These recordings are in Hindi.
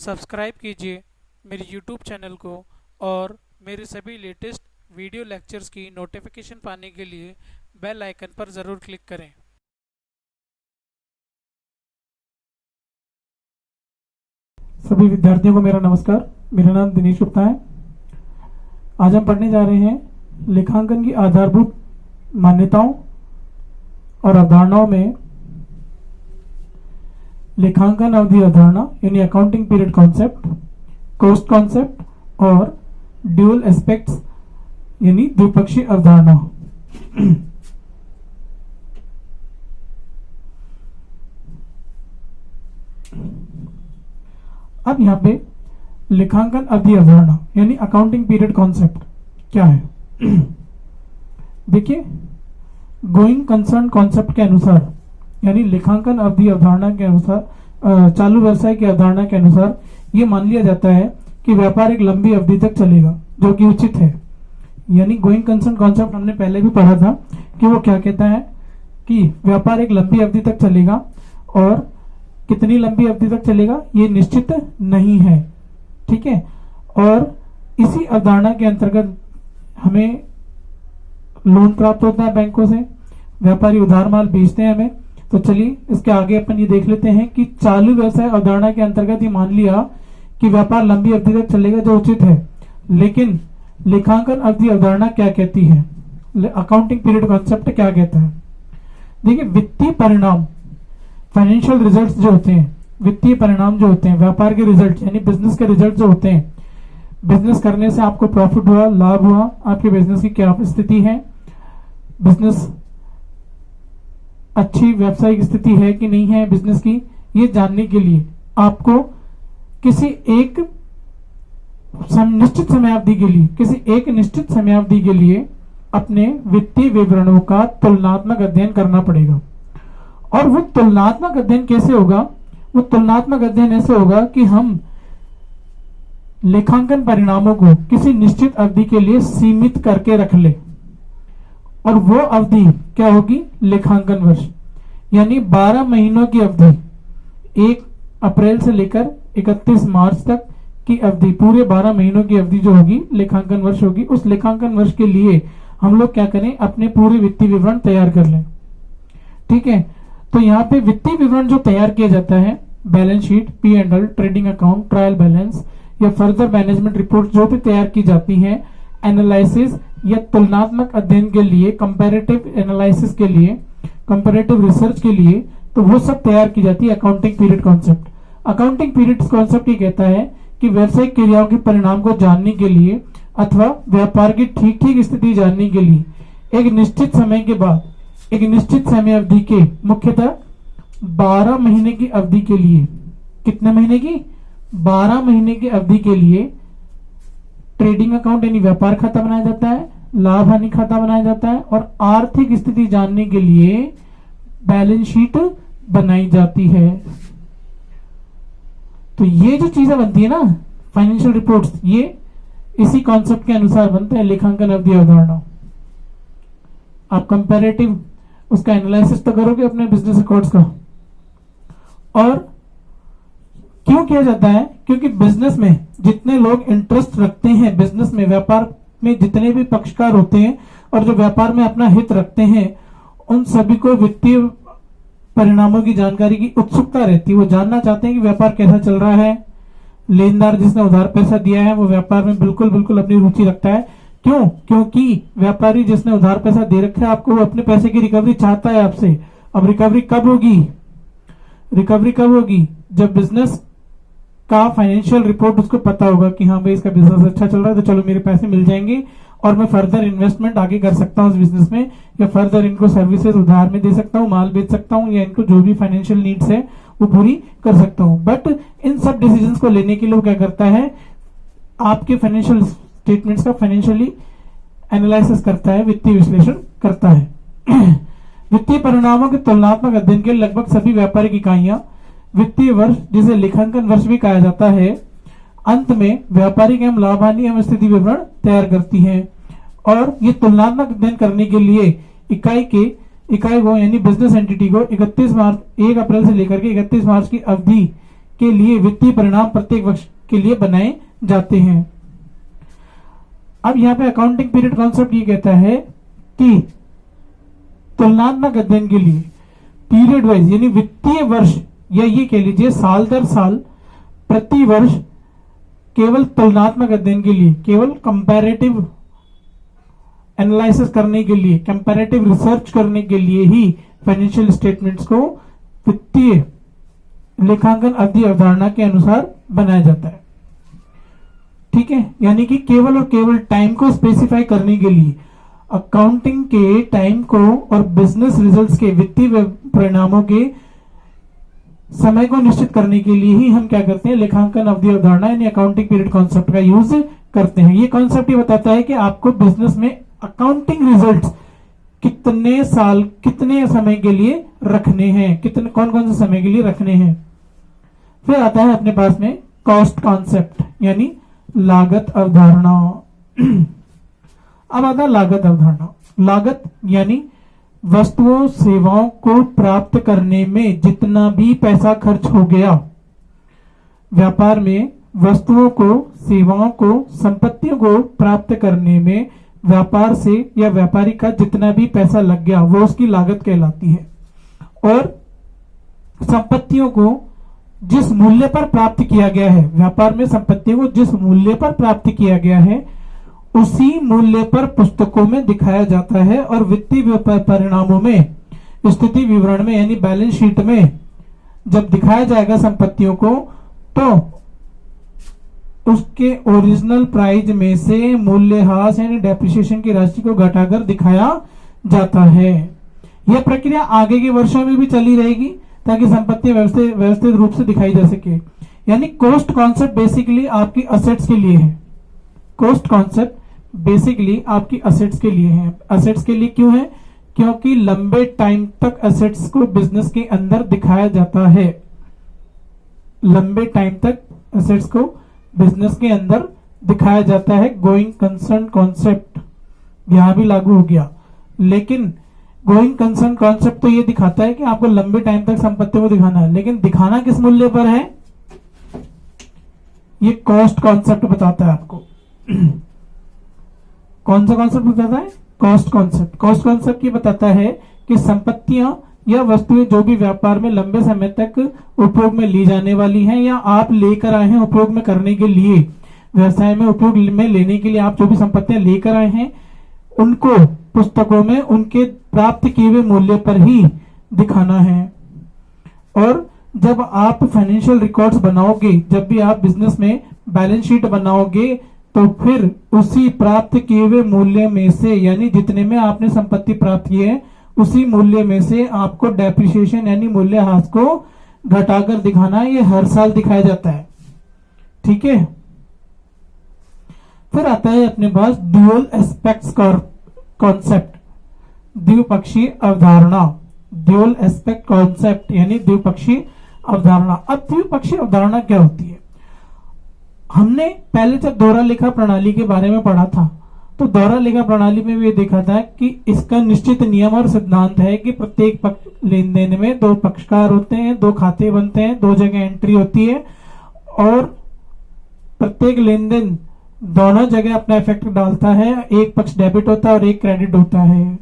सब्सक्राइब कीजिए मेरे YouTube चैनल को और मेरे सभी लेटेस्ट वीडियो लेक्चर्स की नोटिफिकेशन पाने के लिए बेल आइकन पर ज़रूर क्लिक करें। सभी विद्यार्थियों को मेरा नमस्कार। मेरा नाम दिनेश गुप्ता है। आज हम पढ़ने जा रहे हैं लेखांकन की आधारभूत मान्यताओं और अवधारणाओं में लेखांकन अवधि अवधारणा यानी accounting period concept, cost concept और ड्यूअल एस्पेक्ट्स यानी द्विपक्षीय अवधारणा। अब यहाँ पे लेखांकन अवधि अवधारणा यानी अकाउंटिंग पीरियड कॉन्सेप्ट क्या है? देखिए, गोइंग कंसर्न कॉन्सेप्ट के अनुसार यानी लेखांकन अवधि अवधारणा के अनुसार चालू व्यवसाय की अवधारणा के अनुसार ये मान लिया जाता है कि व्यापार एक लंबी अवधि तक चलेगा, जो कि उचित है। यानी गोइंग कंसर्न कॉन्सेप्ट हमने पहले भी पढ़ा था कि वो क्या कहता है कि व्यापार एक लंबी अवधि तक चलेगा और कितनी लंबी अवधि तक चलेगा ये निश्चित नहीं है। ठीक है, और इसी अवधारणा के अंतर्गत हमें लोन प्राप्त होता है बैंकों से, व्यापारी उधार माल बेचते हैं हमें। तो चलिए इसके आगे अपन ये देख लेते हैं कि चालू व्यवसाय अवधारणा के अंतर्गत ये मान लिया कि व्यापार लंबी अवधि तक चलेगा, जो उचित है। लेकिन लेखांकन अवधि अवधारणा क्या कहती है, अकाउंटिंग पीरियड कॉन्सेप्ट क्या कहता है? देखिए, वित्तीय परिणाम फाइनेंशियल रिजल्ट्स जो होते हैं, वित्तीय परिणाम जो होते हैं, व्यापार के रिजल्ट यानी बिजनेस के रिजल्ट जो होते हैं, बिजनेस करने से आपको प्रॉफिट हुआ, लाभ हुआ, आपके बिजनेस की क्या स्थिति है, बिजनेस अच्छी व्यावसायिक स्थिति है कि नहीं है बिजनेस की, ये जानने के लिए आपको किसी एक निश्चित समयावधि के लिए अपने वित्तीय विवरणों का तुलनात्मक अध्ययन करना पड़ेगा। और वो तुलनात्मक अध्ययन कैसे होगा? वो तुलनात्मक अध्ययन ऐसे होगा कि हम लेखांकन परिणामों को किसी निश्चित अवधि के लिए सीमित करके रख ले, और वो अवधि क्या होगी? लेखांकन वर्ष। यानी 12 महीनों की अवधि, 1 अप्रैल से लेकर 31 मार्च तक की अवधि, पूरे 12 महीनों की अवधि जो होगी लेखांकन वर्ष होगी। उस लेखांकन वर्ष के लिए हम लोग क्या करें? अपने पूरे वित्तीय विवरण तैयार कर लें। ठीक है, तो यहाँ पे वित्तीय विवरण जो तैयार किया जाता है, balance sheet, P&L, trading account, trial balance या फर्दर मैनेजमेंट रिपोर्ट जो भी तैयार की जाती है एनालिसिस या तुलनात्मक अध्ययन के लिए, कंपैरेटिव एनालिसिस के लिए, कंपैरेटिव रिसर्च के लिए, तो वो सब तैयार की जाती है accounting period concept. Accounting period concept ये कहता है कि व्यवसायिक क्रियाओं के परिणाम को जानने के लिए अथवा व्यापार की ठीक स्थिति जानने के लिए एक निश्चित समय के बाद, एक निश्चित समय अवधि के, मुख्यतः 12 महीने की अवधि के लिए, कितने महीने की? 12 महीने की अवधि के लिए ट्रेडिंग अकाउंट यानी व्यापार खाता बनाया जाता है, लाभ हानि खाता बनाया जाता है, और आर्थिक स्थिति जानने के लिए बैलेंस शीट बनाई जाती है। तो ये जो चीजें बनती है ना, फाइनेंशियल रिपोर्ट्स, ये इसी कॉन्सेप्ट के अनुसार बनते हैं लेखांकन अवधि अवधारणा। आप कंपैरेटिव उसका एनालिसिस तो करोगे अपने बिजनेस रिकॉर्ड्स का। और क्यों किया जाता है? क्योंकि बिजनेस में जितने लोग इंटरेस्ट रखते हैं, बिजनेस में, व्यापार में जितने भी पक्षकार होते हैं और जो व्यापार में अपना हित रखते हैं, उन सभी को वित्तीय परिणामों की जानकारी की उत्सुकता रहती है। वो जानना चाहते हैं कि व्यापार कैसा चल रहा है। लेनदार जिसने उधार पैसा दिया है वो व्यापार में बिल्कुल अपनी रुचि रखता है। क्यों? क्योंकि व्यापारी जिसने उधार पैसा दे रखा है आपको, वो अपने पैसे की रिकवरी चाहता है आपसे। अब रिकवरी कब होगी? रिकवरी कब होगी? जब बिजनेस का फाइनेंशियल रिपोर्ट उसको पता होगा कि हाँ भाई इसका बिजनेस अच्छा चल रहा है, तो चलो मेरे पैसे मिल जाएंगे और मैं फर्दर इन्वेस्टमेंट आगे कर सकता हूँ इस बिजनेस में, या फर्दर इनको सर्विसेज उधार में दे सकता हूँ, माल बेच सकता हूँ, या इनको जो भी फाइनेंशियल नीड्स है वो पूरी कर सकता हूँ। बट इन सब डिसीजंस को लेने के लिए वो क्या करता है? आपके फाइनेंशियल स्टेटमेंट्स का फाइनेंशियली एनालिसिस करता है, वित्तीय विश्लेषण करता है। वित्तीय परिणामों के तुलनात्मक अध्ययन के लगभग सभी व्यापारिक इकाइयां वित्तीय वर्ष, जिसे लेखांकन वर्ष भी कहा जाता है, अंत में व्यापारिक एवं लाभ हानि एवं स्थिति विवरण तैयार करती हैं। और ये तुलनात्मक अध्ययन करने के लिए इकाई को यानी बिजनेस एंटिटी को 1 अप्रैल से लेकर के 31 मार्च की अवधि के लिए वित्तीय परिणाम प्रत्येक वर्ष के लिए बनाए जाते हैं। अब यहाँ पे अकाउंटिंग पीरियड कॉन्सेप्ट ये कहता है कि तुलनात्मक अध्ययन के लिए पीरियड वाइज यानी वित्तीय वर्ष या ये कह लीजिए साल दर साल प्रति वर्ष केवल तुलनात्मक अध्ययन के लिए, केवल कंपैरेटिव एनालिसिस करने के लिए, कंपैरेटिव रिसर्च करने के लिए ही फाइनेंशियल स्टेटमेंट्स को वित्तीय लेखांकन अवधि अवधारणा के अनुसार बनाया जाता है। ठीक है, यानी कि केवल और केवल टाइम को स्पेसिफाई करने के लिए, अकाउंटिंग के टाइम को और बिजनेस रिजल्ट्स के वित्तीय परिणामों के समय को निश्चित करने के लिए ही हम क्या करते हैं, लेखांकन अवधि अवधारणा यानी अकाउंटिंग पीरियड कॉन्सेप्ट का यूज करते हैं। ये कॉन्सेप्ट ये बताता है कि आपको बिजनेस में अकाउंटिंग रिजल्ट्स कितने साल, कितने समय के लिए रखने हैं, कितने कौन कौन से समय के लिए रखने हैं। फिर आता है अपने पास में कॉस्ट कॉन्सेप्ट यानी लागत अवधारणा। अब आता है लागत अवधारणा। लागत यानी वस्तुओं सेवाओं को प्राप्त करने में जितना भी पैसा खर्च हो गया, व्यापार में वस्तुओं को, सेवाओं को, संपत्तियों को प्राप्त करने में व्यापार से या व्यापारी का जितना भी पैसा लग गया वो उसकी लागत कहलाती है। और संपत्तियों को जिस मूल्य पर प्राप्त किया गया है, व्यापार में संपत्तियों को जिस मूल्य पर प्राप्त किया गया है उसी मूल्य पर पुस्तकों में दिखाया जाता है और वित्तीय परिणामों में, स्थिति विवरण में यानी बैलेंस शीट में जब दिखाया जाएगा संपत्तियों को तो उसके ओरिजिनल प्राइस में से मूल्यह्रास यानी डेप्रिसिएशन की राशि को घटाकर दिखाया जाता है। यह प्रक्रिया आगे के वर्षों में भी चली रहेगी ताकि संपत्ति व्यवस्थित रूप से दिखाई जा सके। यानी कॉस्ट कॉन्सेप्ट बेसिकली आपकी असेट्स के लिए है। कॉस्ट कॉन्सेप्ट बेसिकली आपकी असेट्स के लिए है। असेट्स के लिए क्यों है? क्योंकि लंबे टाइम तक असेट्स को बिजनेस के अंदर दिखाया जाता है। लंबे टाइम तक असेट्स को बिजनेस के अंदर दिखाया जाता है। गोइंग कंसर्न कॉन्सेप्ट यहां भी लागू हो गया, लेकिन गोइंग कंसर्न कॉन्सेप्ट तो ये दिखाता है कि आपको लंबे टाइम तक संपत्ति को दिखाना है, लेकिन दिखाना किस मूल्य पर है ये कॉस्ट कॉन्सेप्ट बताता है आपको। कौन सा कॉन्सेप्ट बताता है? Cost concept. कॉस्ट कॉन्सेप्ट ये बताता है कि संपत्तियां या वस्तुएं जो भी व्यापार में लंबे समय तक उपयोग में ली जाने वाली हैं या आप लेकर आए हैं उपयोग में करने के लिए, व्यवसाय में उपयोग में लेने के लिए आप जो भी संपत्तियां लेकर आए हैं उनको पुस्तकों में उनके प्राप्त किए हुए मूल्य पर ही दिखाना है। और जब आप फाइनेंशियल रिकॉर्ड्स बनाओगे, जब भी आप बिजनेस में बैलेंस शीट बनाओगे तो फिर उसी प्राप्त किए हुए मूल्य में से यानी जितने में आपने संपत्ति प्राप्त की है उसी मूल्य में से आपको डेप्रिसिएशन यानी मूल्यह्रास को घटाकर दिखाना है। ये हर साल दिखाया जाता है। ठीक है। फिर आता है अपने पास ड्यूअल एस्पेक्ट्स कॉन्सेप्ट, द्विपक्षीय अवधारणा। ड्यूअल एस्पेक्ट कॉन्सेप्ट यानी द्विपक्षीय अवधारणा। अब द्विपक्षीय अवधारणा क्या होती है? हमने पहले जब दोहरा लेखा प्रणाली के बारे में पढ़ा था तो दोहरा लेखा प्रणाली में भी ये देखा था कि इसका निश्चित नियम और सिद्धांत है कि प्रत्येक लेन देन में दो पक्षकार होते हैं, दो खाते बनते हैं, दो जगह एंट्री होती है और प्रत्येक लेन देन दोनों जगह अपना इफेक्ट डालता है। एक पक्ष डेबिट होता है और एक क्रेडिट होता है।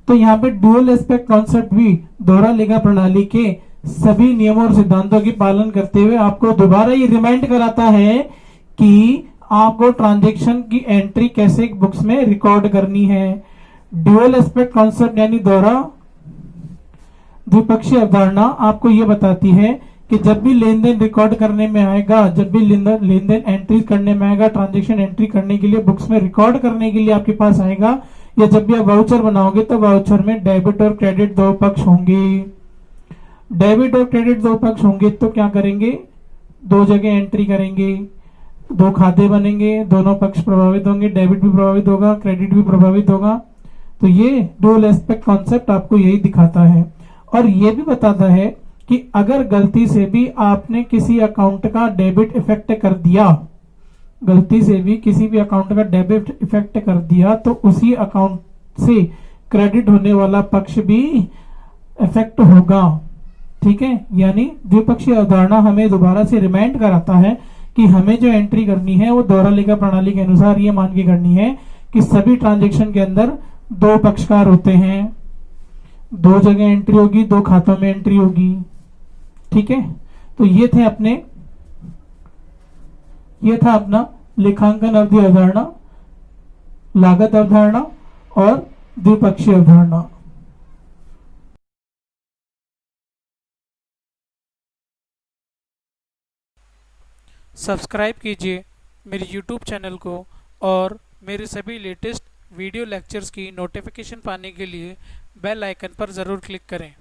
तो यहाँ पे ड्यूअल एस्पेक्ट कॉन्सेप्ट भी दोहरा लेखा प्रणाली के सभी नियमों और सिद्धांतों की पालन करते हुए आपको दोबारा ये रिमाइंड कराता है कि आपको ट्रांजैक्शन की एंट्री कैसे बुक्स में रिकॉर्ड करनी है। ड्यूअल एस्पेक्ट कॉन्सेप्ट यानी दोहरा द्विपक्षीय अवधारणा आपको यह बताती है कि जब भी लेन देन रिकॉर्ड करने में आएगा, जब भी लेन देन एंट्री करने में आएगा, ट्रांजैक्शन एंट्री करने के लिए बुक्स में रिकॉर्ड करने के लिए आपके पास आएगा, या जब भी आप वाउचर बनाओगे तो वाउचर में डेबिट और क्रेडिट दो पक्ष होंगे। डेबिट और क्रेडिट दो पक्ष होंगे तो क्या करेंगे? दो जगह एंट्री करेंगे, दो खाते बनेंगे, दोनों पक्ष प्रभावित होंगे, डेबिट भी प्रभावित होगा, क्रेडिट भी प्रभावित होगा। तो ये डुअल एस्पेक्ट कॉन्सेप्ट आपको यही दिखाता है। और ये भी बताता है कि अगर गलती से भी आपने किसी अकाउंट का डेबिट इफेक्ट कर दिया, गलती से भी किसी भी अकाउंट का डेबिट इफेक्ट कर दिया तो उसी अकाउंट से क्रेडिट होने वाला पक्ष भी इफेक्ट होगा। ठीक है, यानी द्विपक्षीय अवधारणा हमें दोबारा से रिमाइंड कराता है कि हमें जो एंट्री करनी है वो दोहरा लेखा प्रणाली के अनुसार ये मान के करनी है कि सभी ट्रांजैक्शन के अंदर दो पक्षकार होते हैं, दो जगह एंट्री होगी, दो खातों में एंट्री होगी। ठीक है, तो ये था अपना लेखांकन अवधि अवधारणा, लागत अवधारणा और द्विपक्षीय अवधारणा। सब्सक्राइब कीजिए मेरे YouTube चैनल को और मेरे सभी लेटेस्ट वीडियो लेक्चर्स की नोटिफिकेशन पाने के लिए बेल आइकन पर ज़रूर क्लिक करें।